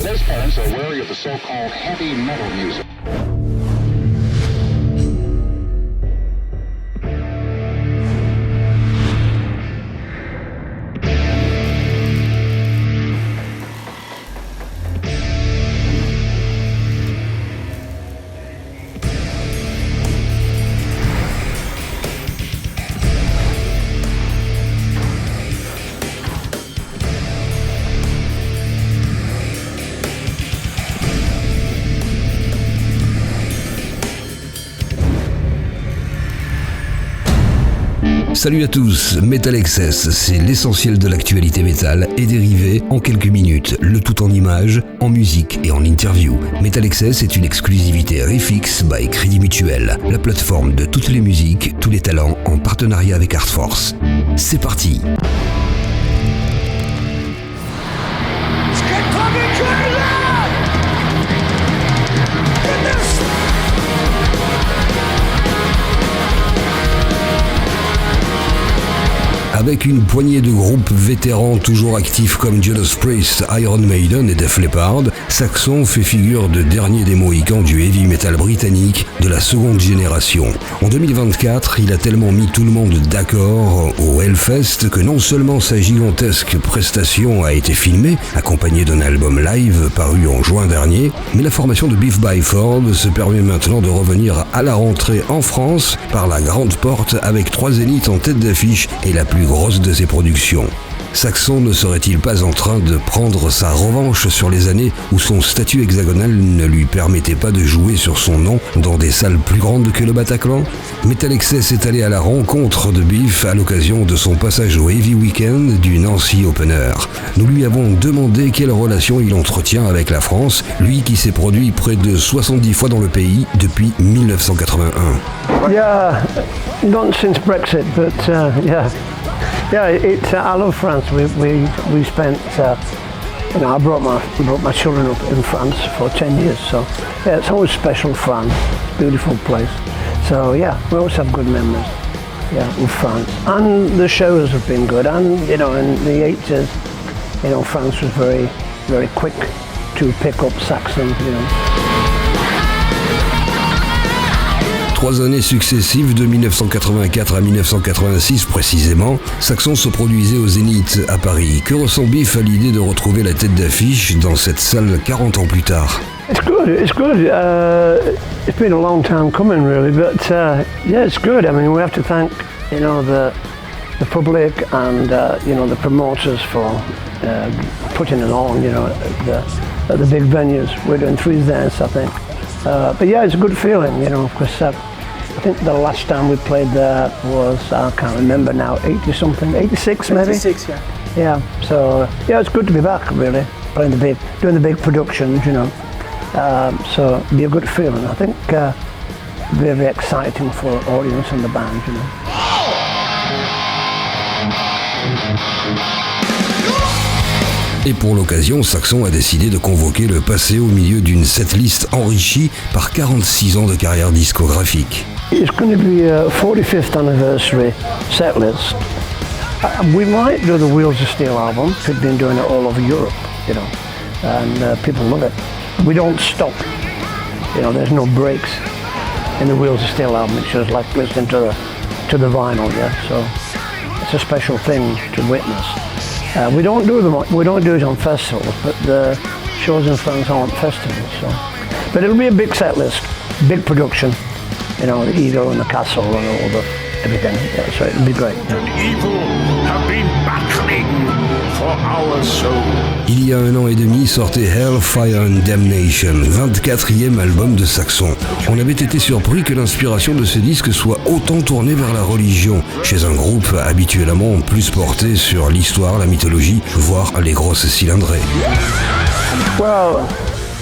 Most parents are wary of the so-called heavy metal music. Salut à tous, METALXS, c'est l'essentiel de l'actualité métal et dérivé en quelques minutes, le tout en images, en musique et en interview. METALXS est une exclusivité Refix by Crédit Mutuel, la plateforme de toutes les musiques, tous les talents en partenariat avec Artforce. C'est parti! Avec une poignée de groupes vétérans toujours actifs comme Judas Priest, Iron Maiden et Def Leppard, Saxon fait figure de dernier des Mohicans du heavy metal britannique de la seconde génération. En 2024, il a tellement mis tout le monde d'accord au Hellfest que non seulement sa gigantesque prestation a été filmée, accompagnée d'un album live paru en juin dernier, mais la formation de Biff Byford se permet maintenant de revenir à la rentrée en France par la grande porte avec 3 zéniths en tête d'affiche et la plus grosse de ses productions. Saxon ne serait-il pas en train de prendre sa revanche sur les années où son statut hexagonal ne lui permettait pas de jouer sur son nom dans des salles plus grandes que le Bataclan? METALXS est allé à la rencontre de Biff à l'occasion de son passage au Heavy Weekend du Nancy Opener. Nous lui avons demandé quelle relation il entretient avec la France, lui qui s'est produit près de 70 fois dans le pays depuis 1981. Yeah, not since Brexit, but yeah. Yeah, I love France. We spent, I brought my children up in France for 10 years, so yeah, it's always special. France, beautiful place. So yeah, we always have good memories. Yeah, with France, and the shows have been good. And in the 80s, France was very, very quick to pick up Saxon. 3 années successives, de 1984 à 1986 précisément, Saxon se produisait au Zénith à Paris. Que ressent Biff à l'idée de retrouver la tête d'affiche dans cette salle 40 ans plus tard? It's good. It's been a long time coming, really, but yeah, it's good. I mean, we have to thank the public and the promoters for putting it on. At the big venues. We're doing 3 dance, I think. But yeah, it's a good feeling, because I think the last time we played there was, I can't remember now, 80-something, 86 maybe? 86, yeah. Yeah, so yeah, it's good to be back, really, doing the big productions, so it'll be a good feeling. I think very exciting for the audience and the band, Et pour l'occasion, Saxon a décidé de convoquer le passé au milieu d'une setlist enrichie par 46 ans de carrière discographique. It's going to be a 45th anniversary setlist. We might do the Wheels of Steel album. We've been doing it all over Europe, and people love it. We don't stop. There's no breaks in the Wheels of Steel album. It's just like listening to the vinyl, yeah. So it's a special thing to witness. We don't do it on festivals, but the shows in France aren't festivals. So, but it'll be a big set list, big production. The Eagle and the Castle and all everything. Yeah, so it'll be great. Evil have been battling for our soul. Il y a 1 an et demi sortait Hellfire and Damnation, 24e album de Saxon. On avait été surpris que l'inspiration de ce disque soit autant tournée vers la religion, chez un groupe habituellement plus porté sur l'histoire, la mythologie, voire les grosses cylindrées. Well,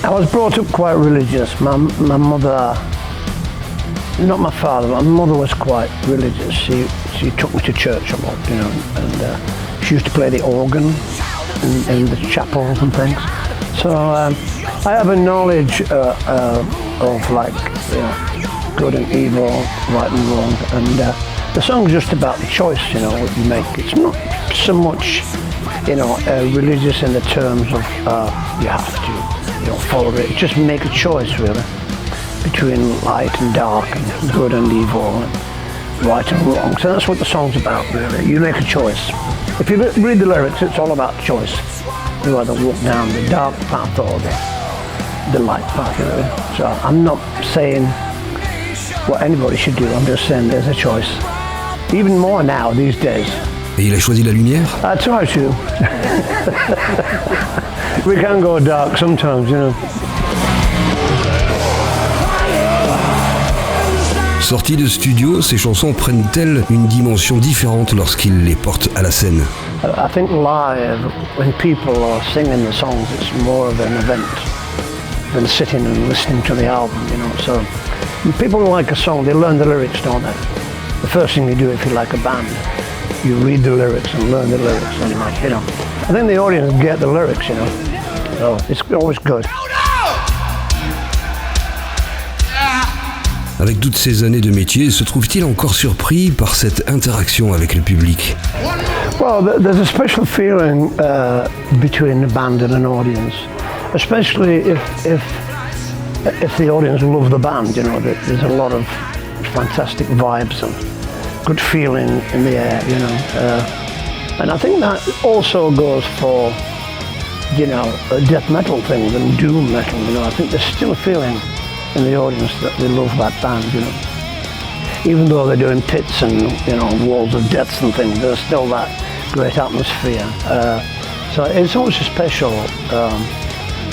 I was brought up quite religious. My mother, not my father, my mother was quite religious. She took me to church a lot, and she used to play the organ in the chapels and things. So I have a knowledge of good and evil, right and wrong, and the song's just about the choice, what you make. It's not so much religious in the terms of you have to, follow it. Just make a choice really between light and dark, and good and evil, and right and wrong. So that's what the song's about really. You make a choice. If you read the lyrics, it's all about choice. You either walk down the dark path or the light path really. So I'm not saying what anybody should do, I'm just saying there's a choice. Even more now these days. Et il a choisi la lumière? I try to. We can go dark sometimes, Sorties de studio, ces chansons prennent-elles une dimension différente lorsqu'il les porte à la scène? I think live, when people are singing the songs, it's more of an event than sitting and listening to the album, So when people like a song, they learn the lyrics, don't they? The first thing you do if you like a band, you read the lyrics and learn the lyrics, and I think the audience get the lyrics, So it's always good. Avec toutes ces années de métier, se trouve-t-il encore surpris par cette interaction avec le public? Well, there's a special feeling between the band and an audience, especially if the audience love the band. There's a lot of fantastic vibes and good feeling in the air. And I think that also goes for a death metal thing than doom metal. I think there's still a feeling in the audience that they love that band. Even though they're doing pits and walls of deaths and things, there's still that great atmosphere. So it's always special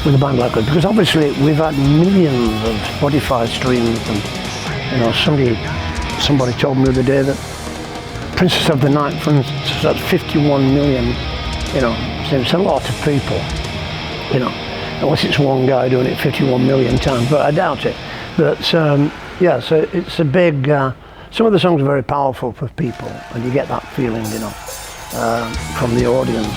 with a band like that, because obviously we've had millions of Spotify streams, and somebody told me the other day that Princess of the Night, for instance, has had 51 million. So it's a lot of people. Unless it's one guy doing it 51 million times, but I doubt it. But so it's a big. Some of the songs are very powerful for people, and you get that feeling, from the audience.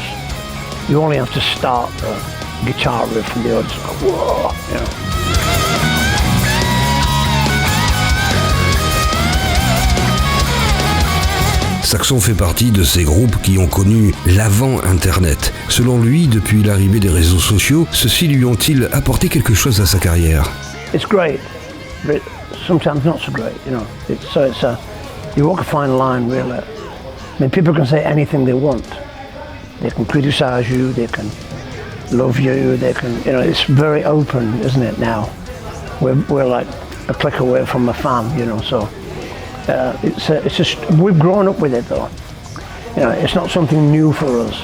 You only have to start the guitar riff from the audience. Whoa, Saxon fait partie de ces groupes qui ont connu l'avant-internet. Selon lui, depuis l'arrivée des réseaux sociaux, ceux-ci lui ont-ils apporté quelque chose à sa carrière? It's great, but sometimes not so great, you walk a fine line really. I mean, people can say anything they want. They can criticize you, they can love you, they can, it's very open, isn't it now? We're like a click away from a fan, so it's just, we've grown up with it though. It's not something new for us.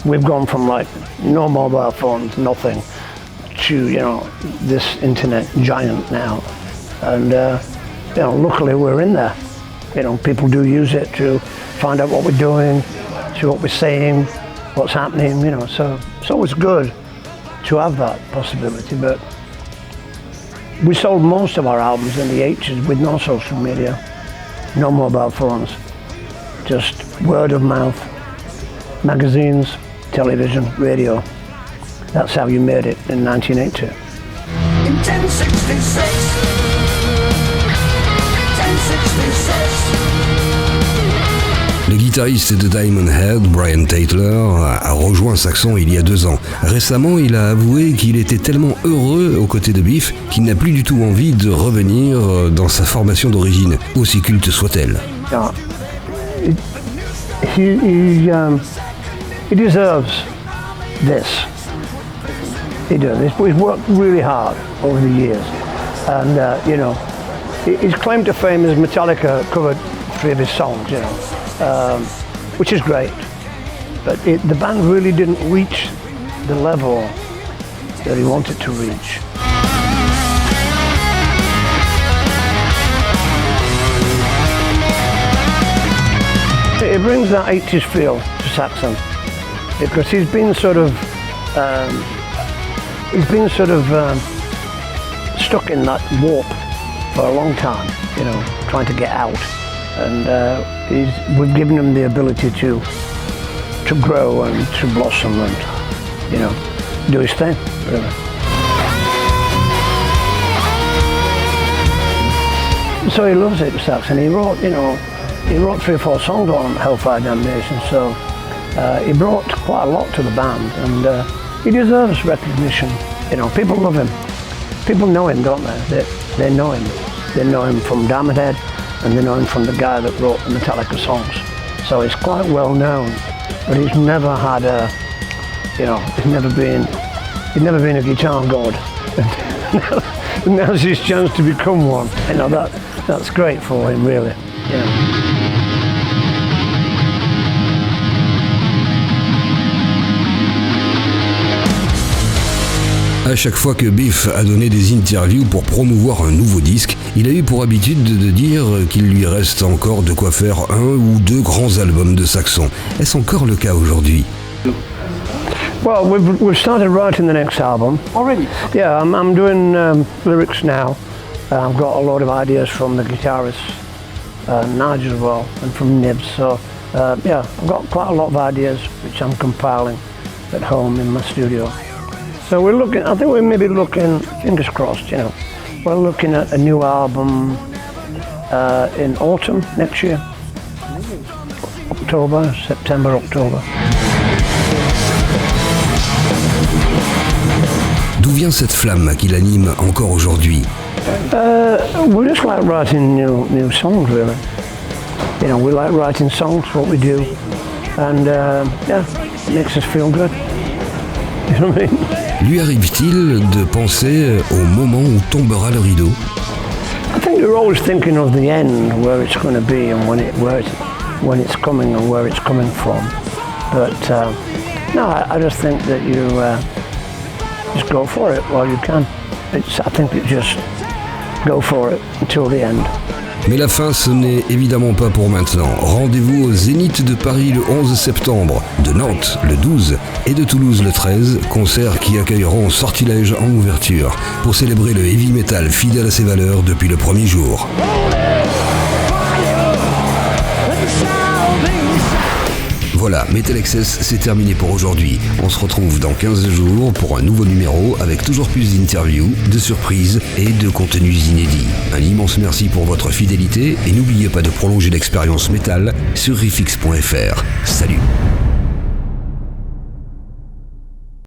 We've gone from like no mobile phones, nothing, to this internet giant now, and luckily we're in there. People do use it to find out what we're doing, see what we're saying, what's happening. So it's always good to have that possibility. But we sold most of our albums in the 80s with no social media, no mobile phones, just word of mouth, magazines, television, radio. That's how you made it in 1980. In 1066, Le guitariste de Diamond Head, Brian Tatler, a rejoint Saxon il y a 2 ans. Récemment, il a avoué qu'il était tellement heureux aux côtés de Biff qu'il n'a plus du tout envie de revenir dans sa formation d'origine, aussi culte soit-elle. He deserves this. He does. He's worked really hard over the years, and his claim to fame is Metallica covered 3 of his songs, which is great. But the band really didn't reach the level that he wanted to reach. It brings that 80s feel to Saxon, because he's been sort of stuck in that warp for a long time, trying to get out, and we've given him the ability to grow and to blossom and do his thing, really. So he loves it, Saxon. He wrote 3 or 4 songs on Hellfest, Damnation, so He brought quite a lot to the band, and he deserves recognition. You know, people love him. People know him, don't they? They know him. They know him from Diamond Head, and they know him from the guy that wrote the Metallica songs. So he's quite well known, but he's never had a, you know, he's never been a guitar god. And now's his chance to become one. You know, that's great for him, really. Yeah. À chaque fois que Biff a donné des interviews pour promouvoir un nouveau disque, il a eu pour habitude de dire qu'il lui reste encore de quoi faire un ou deux grands albums de Saxon. Est-ce encore le cas aujourd'hui? Well, we've started writing the next album. Already? Yeah, I'm doing lyrics now. I've got a lot of ideas from the guitarist, Nigel as well, and from Nibs. So, yeah, I've got quite a lot of ideas which I'm compiling at home in my studio. So we're looking, I think we're maybe looking, fingers crossed, you know, we're looking at a new album in autumn next year. September, October. D'où vient cette flamme qui l'anime encore aujourd'hui? We just like writing new songs, really. You know, we like writing songs, what we do, and yeah, it makes us feel good. You know what I mean? Lui arrive-t-il de penser au moment où tombera le rideau? I think you're always thinking of the end, where it's going to be and when it's coming and where it's coming from. But no, I just think that you just go for it while you can. I think it just go for it until the end. Mais la fin, ce n'est évidemment pas pour maintenant. Rendez-vous au Zénith de Paris le 11 septembre, de Nantes le 12 et de Toulouse le 13, concerts qui accueilleront Sortilège en ouverture, pour célébrer le heavy metal fidèle à ses valeurs depuis le premier jour. Voilà, METALXS, c'est terminé pour aujourd'hui. On se retrouve dans 15 jours pour un nouveau numéro avec toujours plus d'interviews, de surprises et de contenus inédits. Un immense merci pour votre fidélité et n'oubliez pas de prolonger l'expérience métal sur riffix.fr. Salut!